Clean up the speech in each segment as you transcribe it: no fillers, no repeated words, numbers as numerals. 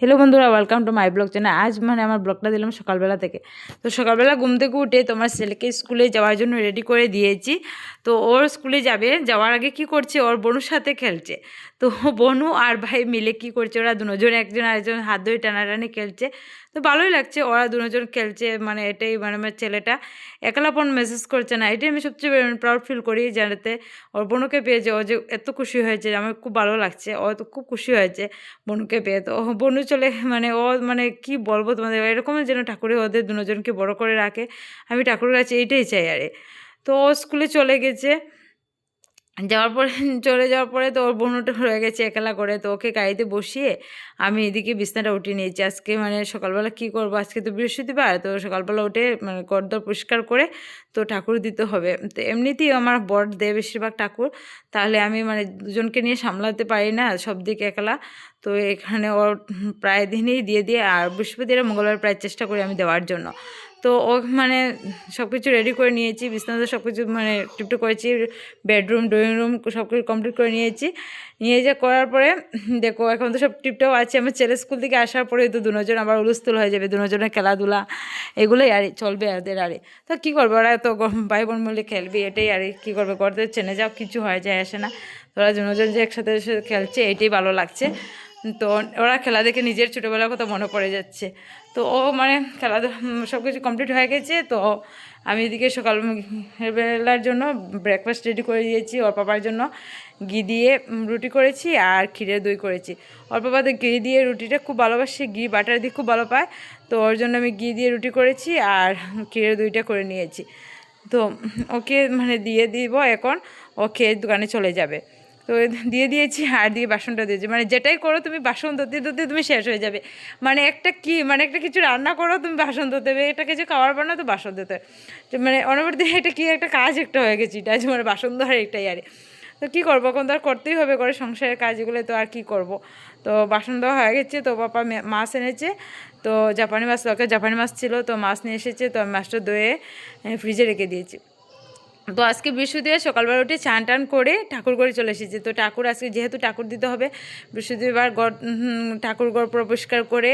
Hello বন্ধুরা, welcome to my blog channel. আজ আমার ব্লগটা দিলাম সকালবেলা থেকে। তো সকালবেলা ঘুম থেকে উঠে তোমার ছেলেকে স্কুলে যাওয়ার জন্য রেডি করে দিয়েছি। তো ওর স্কুলে যাওয়ার আগে কি করছে, ওর বোনুর সাথে খেলছে। তো বোনু আর ভাই মিলে কি করছে, ওরা দুজন একজন আরেকজন হাত ধরে টানাটানি খেলছে। তো ভালোই লাগছে, ওরা দুজন খেলছে। এটাই আমার ছেলেটা একলাপন মেসেজ করছে না, এটাই আমি সবচেয়ে প্রাউড ফিল করি। জানাতে ওর বোনুকে পেয়েছে, ও যে এত খুশি হয়েছে, আমার খুব ভালো লাগছে। ও তো খুব খুশি হয়েছে বোনুকে পেয়ে। তো বোনু চলে ও কি বলবো তোমাদের, এরকম যেন ঠাকুরে ওদের দুজনকে বড় করে রাখে। আমি ঠাকুরের কাছে এইটাই চাই আরে। তো ও স্কুলে চলে গেছে, চলে যাওয়ার পরে তো ওর বোনটা হয়ে গেছে একলা করে। তো ওকে গাড়িতে বসিয়ে আমি এদিকে বিছনাটা উঠিয়ে নিয়েছি। আজকে সকালবেলা কি করব, আজকে তো বৃহস্পতিবার। তো সকালবেলা উঠে ঘরদোর পরিষ্কার করে তো ঠাকুর দিতে হবে। তো এমনিতেই আমার বর দেয় বেশিরভাগ ঠাকুর, তাহলে আমি দুজনকে নিয়ে সামলাতে পারি না সব দিকে একলা। তো এখানে ওর প্রায় দিনই দিয়ে আর বৃহস্পতিবার মঙ্গলবার প্রায় চেষ্টা করি আমি দেওয়ার জন্য। তো ও সব কিছু রেডি করে নিয়েছি, বিছানাতে সব কিছু টিপটপ করেছি, বেডরুম ড্রয়িং রুম সব কিছু কমপ্লিট করে নিয়ে করার পরে দেখো এখন তো সব টিপটপ আছে। আমার ছেলে স্কুল থেকে আসার পরে তো দুজন আবার উলস্থুল হয়ে যাবে, দুজনের খেলাধুলা এগুলোই আর চলবে ওদের আরে। তো কী করবে, ওরা তো ভাই বোন মিলে খেলবে, এটাই আর কী করবে, ঘরতে চেনে যাও কিছু হয়ে যায় আসে না। ওরা দুজন যে একসাথে খেলছে এটাই ভালো লাগছে। তো ওরা খেলা দেখে নিজের ছোটোবেলার কথা মনে পড়ে যাচ্ছে। তো ও খেলা সব কিছু কমপ্লিট হয়ে গেছে। তো আমি এদিকে সকালবেলার জন্য ব্রেকফাস্ট রেডি করে দিয়েছি। ওর পাপার জন্য ঘি দিয়ে রুটি করেছি আর ক্ষীরের দই করেছি। ওর পাপা তো ঘি দিয়ে রুটিটা খুব ভালোবাসে, ঘি বাটার দিয়ে খুব ভালো পায়। তো ওর জন্য আমি ঘি দিয়ে রুটি করেছি আর ক্ষীরের দইটা করে নিয়েছি। তো ওকে দিয়ে দিব এখন, ও খেয়ে দোকানে চলে যাবে। তো দিয়ে দিয়েছি আর দিয়ে বাসনটা দিয়েছি। যেটাই করো তুমি বাসন ধরতে ধরতে তুমি শেষ হয়ে যাবে। একটা কিছু রান্না করো তুমি বাসন ধরতে হবে, এটা কিছু খাওয়ার পর না তো বাসন ধরতে তো অনবরত এটা কি একটা কাজ একটা হয়ে গেছে, এটা যে বাসন ধরা এটাই আরে। তো কী করবো, এখন তো আর করতেই হবে, করে সংসারের কাজগুলো তো আর কি করব। তো বাসন দেওয়া হয়ে গেছে। তো বাবা মাছ এনেছে, তো জাপানি মাছ, লোকের জাপানি মাছ ছিল, তো মাছ নিয়ে এসেছে। তো আমি মাছটা ধুয়ে ফ্রিজে রেখে দিয়েছি। তো আজকে বৃহস্পতিবার সকালবেলা উঠে চান টান করে ঠাকুর ঘরে চলে এসেছি। তো ঠাকুর আজকে যেহেতু ঠাকুর দিতে হবে বৃহস্পতিবার, ঠাকুর ঘর পরিষ্কার করে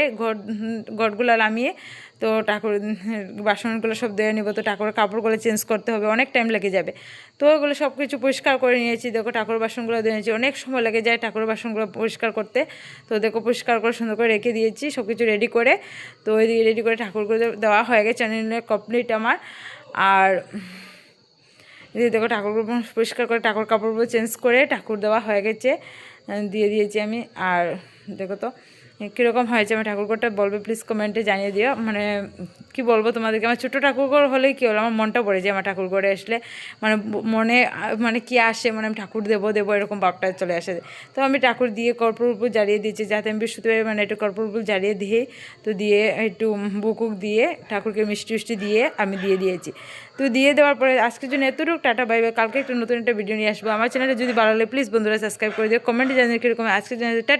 ঘরগুলো নামিয়ে তো ঠাকুর বাসনগুলো সব ধুয়ে নিব। তো ঠাকুরের কাপড়গুলো চেঞ্জ করতে হবে, অনেক টাইম লেগে যাবে। তো ওগুলো সব কিছু পরিষ্কার করে নিয়েছি। দেখো ঠাকুর বাসনগুলো ধুয়ে নিয়েছি, অনেক সময় লেগে যায় ঠাকুর বাসনগুলো পরিষ্কার করতে। তো দেখো পরিষ্কার করে সুন্দর করে রেখে দিয়েছি সব কিছু রেডি করে। তো ওইদিকে রেডি করে ঠাকুরগুলো দেওয়া হয়ে গেছে, কমপ্লিট আমার। আর দেখো ঠাকুরগুলো পরিষ্কার করে ঠাকুর কাপড়গুলো চেঞ্জ করে ঠাকুর দেওয়া হয়ে গেছে, দিয়ে দিয়েছি আমি। আর দেখো তো কীরকম হয়েছে আমার ঠাকুরঘরটা, বলবে প্লিজ কমেন্টে জানিয়ে দিও। কি বলবো তোমাদেরকে, আমার ছোটো ঠাকুরঘর হলেই কী হলো, আমার মনটা পড়ে যায়। আমার ঠাকুরঘরে আসলে মনে কি আসে, আমি ঠাকুর দেবো এরকম ভাবটা চলে আসে। তো আমি ঠাকুর দিয়ে কর্পূর জ্বালিয়ে দিয়েছি, যাতে আমি বৃহস্পতিবার একটু কর্পূর জ্বালিয়ে দিয়ে তো দিয়ে একটু বুকুক দিয়ে ঠাকুরকে মিষ্টি দিয়ে আমি দিয়ে দিয়েছি। তো দিয়ে দেওয়ার পরে আজকের জন্য এতটুকু, টাটা বাই বাই। কালকে একটু নতুন একটা ভিডিও নিয়ে আসবো। আমার চ্যানেলে যদি ভালো লাগে প্লিজ বন্ধুরা সাবস্ক্রাইব করে দিও, কমেন্টে জানিয়ে কীরকম আজকের জন্য।